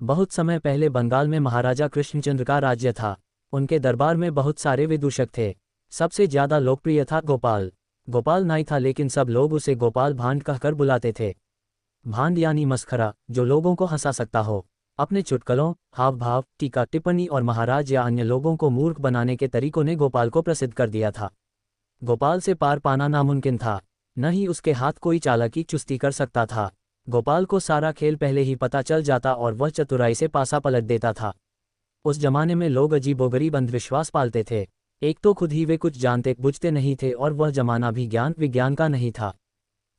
बहुत समय पहले बंगाल में महाराजा कृष्णचंद्र का राज्य था। उनके दरबार में बहुत सारे विदूषक थे। सबसे ज्यादा लोकप्रिय था गोपाल। गोपाल नाई था, लेकिन सब लोग उसे गोपाल भांड कहकर बुलाते थे। भांड यानी मस्खरा, जो लोगों को हंसा सकता हो। अपने चुटकुलों, हाव भाव, टीका टिप्पणी और महाराज या अन्य लोगों को मूर्ख बनाने के तरीकों ने गोपाल को प्रसिद्ध कर दिया था। गोपाल से पार पाना नामुमकिन था। न ही उसके हाथ कोई चालाकी चुस्ती कर सकता था। गोपाल को सारा खेल पहले ही पता चल जाता और वह चतुराई से पासा पलट देता था। उस जमाने में लोग अजीबोगरीब अंधविश्वास पालते थे। एक तो खुद ही वे कुछ जानते बुझते नहीं थे, और वह जमाना भी ज्ञान विज्ञान का नहीं था।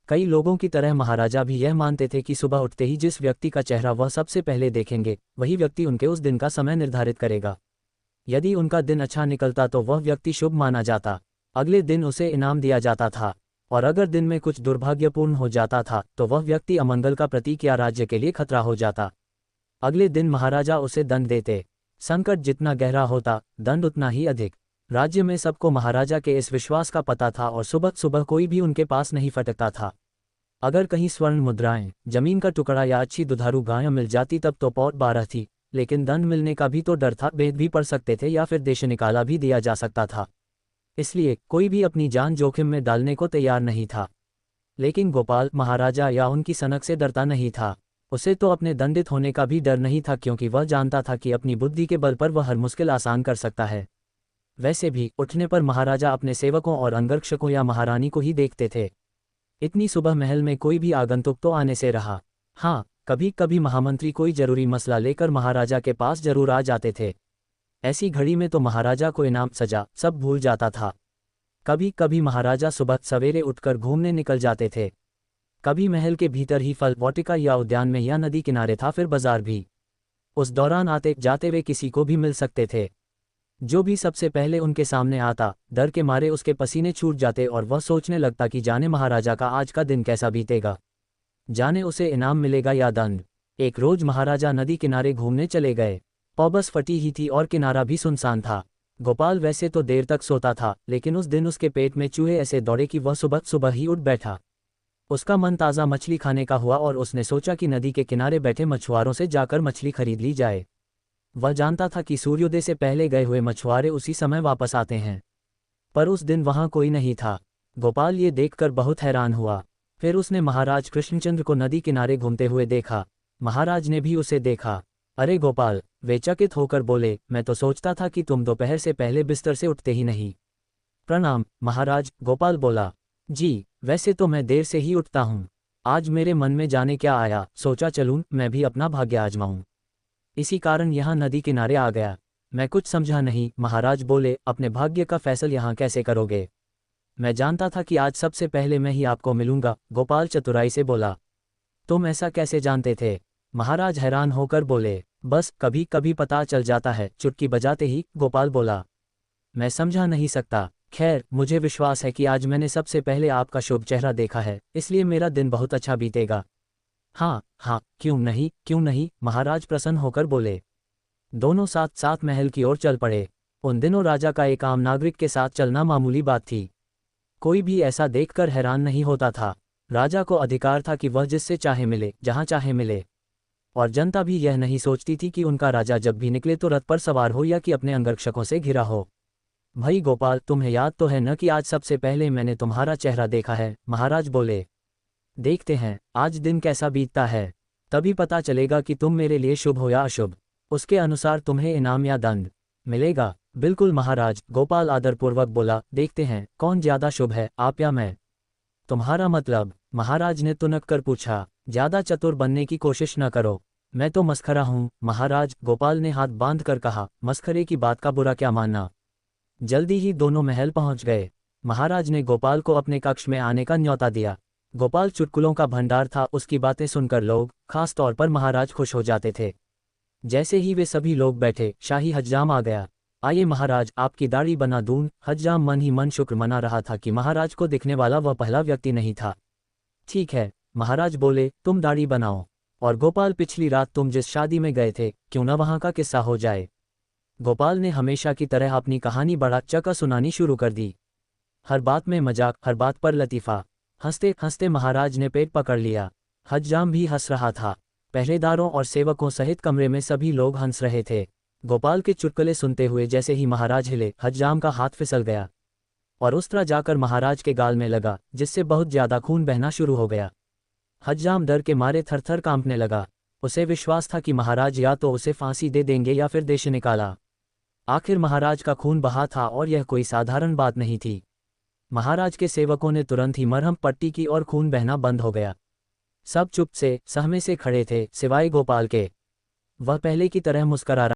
कई लोगों की तरह महाराजा भी यह मानते थे कि सुबह उठते ही जिस व्यक्ति का चेहरा वह सबसे पहले देखेंगे, वही व्यक्ति उनके उस दिन का समय निर्धारित करेगा। यदि उनका दिन अच्छा निकलता तो वह व्यक्ति शुभ माना जाता। अगले दिन उसे इनाम दिया जाता था, और अगर दिन में कुछ दुर्भाग्यपूर्ण हो जाता था तो वह व्यक्ति अमंगल का प्रतीक या राज्य के लिए खतरा हो जाता। अगले दिन महाराजा उसे दंड देते। संकट जितना गहरा होता, दंड उतना ही अधिक। राज्य में सबको महाराजा के इस विश्वास का पता था, और सुबह सुबह कोई भी उनके पास नहीं फटकता था। अगर कहीं स्वर्ण मुद्राएं, जमीन का टुकड़ा या अच्छी दुधारू गाय मिल जाती तब तो पौट 12 थी, लेकिन दंड मिलने का भी तो डर था। भेद भी पड़ सकते थे या फिर देश निकाला भी दिया जा सकता था। इसलिए कोई भी अपनी जान जोखिम में डालने को तैयार नहीं था। लेकिन गोपाल महाराजा या उनकी सनक से डरता नहीं था। उसे तो अपने दंडित होने का भी डर नहीं था, क्योंकि वह जानता था कि अपनी बुद्धि के बल पर वह हर मुश्किल आसान कर सकता है। वैसे भी उठने पर महाराजा अपने सेवकों और अंगरक्षकों या महारानी को ही देखते थे। इतनी सुबह महल में कोई भी आगंतुक तो आने से रहा। हाँ, कभी कभी महामंत्री कोई जरूरी मसला लेकर महाराजा के पास जरूर आ जाते थे। ऐसी घड़ी में तो महाराजा को इनाम सजा सब भूल जाता था। कभी कभी महाराजा सुबह सवेरे उठकर घूमने निकल जाते थे। कभी महल के भीतर ही फल वाटिका या उद्यान में या नदी किनारे था, फिर बाजार भी। उस दौरान आते जाते वे किसी को भी मिल सकते थे। जो भी सबसे पहले उनके सामने आता, डर के मारे उसके पसीने छूट जाते और वह सोचने लगता कि जाने महाराजा का आज का दिन कैसा बीतेगा, जाने उसे इनाम मिलेगा या दंड। एक रोज महाराजा नदी किनारे घूमने चले गए। पौबस फटी ही थी और किनारा भी सुनसान था। गोपाल वैसे तो देर तक सोता था, लेकिन उस दिन उसके पेट में चूहे ऐसे दौड़े कि वह सुबह सुबह ही उठ बैठा। उसका मन ताज़ा मछली खाने का हुआ और उसने सोचा कि नदी के किनारे बैठे मछुआरों से जाकर मछली खरीद ली जाए। वह जानता था कि सूर्योदय से पहले गए हुए मछुआरे उसी समय वापस आते हैं, पर उस दिन वहां कोई नहीं था। गोपाल ये देखकर बहुत हैरान हुआ। फिर उसने महाराज कृष्णचंद्र को नदी किनारे घूमते हुए देखा। महाराज ने भी उसे देखा। अरे गोपाल, वे चकित होकर बोले, मैं तो सोचता था कि तुम दोपहर से पहले बिस्तर से उठते ही नहीं। प्रणाम महाराज, गोपाल बोला। जी, वैसे तो मैं देर से ही उठता हूँ। आज मेरे मन में जाने क्या आया, सोचा चलूं मैं भी अपना भाग्य आजमाऊं। इसी कारण यहाँ नदी किनारे आ गया। मैं कुछ समझा नहीं। महाराज बोले, अपने भाग्य का फैसल यहाँ कैसे करोगे? मैं जानता था कि आज सबसे पहले मैं ही आपको मिलूंगा, गोपाल चतुराई से बोला। तुम ऐसा कैसे जानते थे? महाराज हैरान होकर बोले, बस कभी कभी पता चल जाता है, चुटकी बजाते ही, गोपाल बोला। मैं समझा नहीं सकता। खैर, मुझे विश्वास है कि आज मैंने सबसे पहले आपका शुभ चेहरा देखा है, इसलिए मेरा दिन बहुत अच्छा बीतेगा। हाँ हाँ, क्यों नहीं, महाराज प्रसन्न होकर बोले। दोनों साथ साथ महल की ओर चल पड़े। उन दिनों राजा का एक आम नागरिक के साथ चलना मामूली बात थी। कोई भी ऐसा देखकर हैरान नहीं होता था। राजा को अधिकार था कि वह जिससे चाहे मिले, जहां चाहे मिले। और जनता भी यह नहीं सोचती थी कि उनका राजा जब भी निकले तो रथ पर सवार हो या कि अपने अंगरक्षकों से घिरा हो। भाई गोपाल, तुम्हें याद तो है न कि आज सबसे पहले मैंने तुम्हारा चेहरा देखा है? महाराज बोले। देखते हैं आज दिन कैसा बीतता है, तभी पता चलेगा कि तुम मेरे लिए शुभ हो या अशुभ। उसके अनुसार तुम्हें इनाम या दंड मिलेगा। बिल्कुल महाराज, गोपाल आदरपूर्वक बोला। देखते हैं कौन ज्यादा शुभ है, आप या मैं? तुम्हारा मतलब? महाराज ने तुनक कर पूछा। ज्यादा चतुर बनने की कोशिश न करो, मैं तो मस्खरा हूँ। महाराज, गोपाल ने हाथ बांध कर कहा, मस्खरे की बात का बुरा क्या मानना। जल्दी ही दोनों महल पहुंच गए। महाराज ने गोपाल को अपने कक्ष में आने का न्योता दिया। गोपाल चुटकुलों का भंडार था, उसकी बातें सुनकर लोग, खास तौर पर महाराज, खुश हो जाते थे। जैसे ही वे सभी लोग बैठे, शाही हज्जाम आ गया। आइए महाराज, आपकी दाढ़ी बना दूं। हज्जाम मन ही मन शुक्र मना रहा था कि महाराज को दिखने वाला वह पहला व्यक्ति नहीं था। ठीक है, महाराज बोले, तुम दाढ़ी बनाओ। और गोपाल, पिछली रात तुम जिस शादी में गए थे, क्यों न वहां का किस्सा हो जाए। गोपाल ने हमेशा की तरह अपनी कहानी बढ़ा चढ़कर सुनानी शुरू कर दी। हर बात में मजाक, हर बात पर लतीफ़ा। हंसते हंसते महाराज ने पेट पकड़ लिया। हज्जाम भी हंस रहा था। पहरेदारों और सेवकों सहित कमरे में सभी लोग हंस रहे थे। गोपाल के चुटकुले सुनते हुए जैसे ही महाराज हिले, हज्जाम का हाथ फिसल गया और उस तरह जाकर महाराज के गाल में लगा, जिससे बहुत ज्यादा खून बहना शुरू हो गया। हज्जाम डर के मारे थरथर कांपने लगा। उसे विश्वास था कि महाराज या तो उसे फांसी दे देंगे या फिर देश निकाला। आखिर महाराज का खून बहा था और यह कोई साधारण बात नहीं थी। महाराज के सेवकों ने तुरंत ही मरहम पट्टी की और खून बहना बंद हो गया। सब चुप से सहमे से खड़े थे, सिवाय गोपाल के। वह पहले की तरह मुस्करा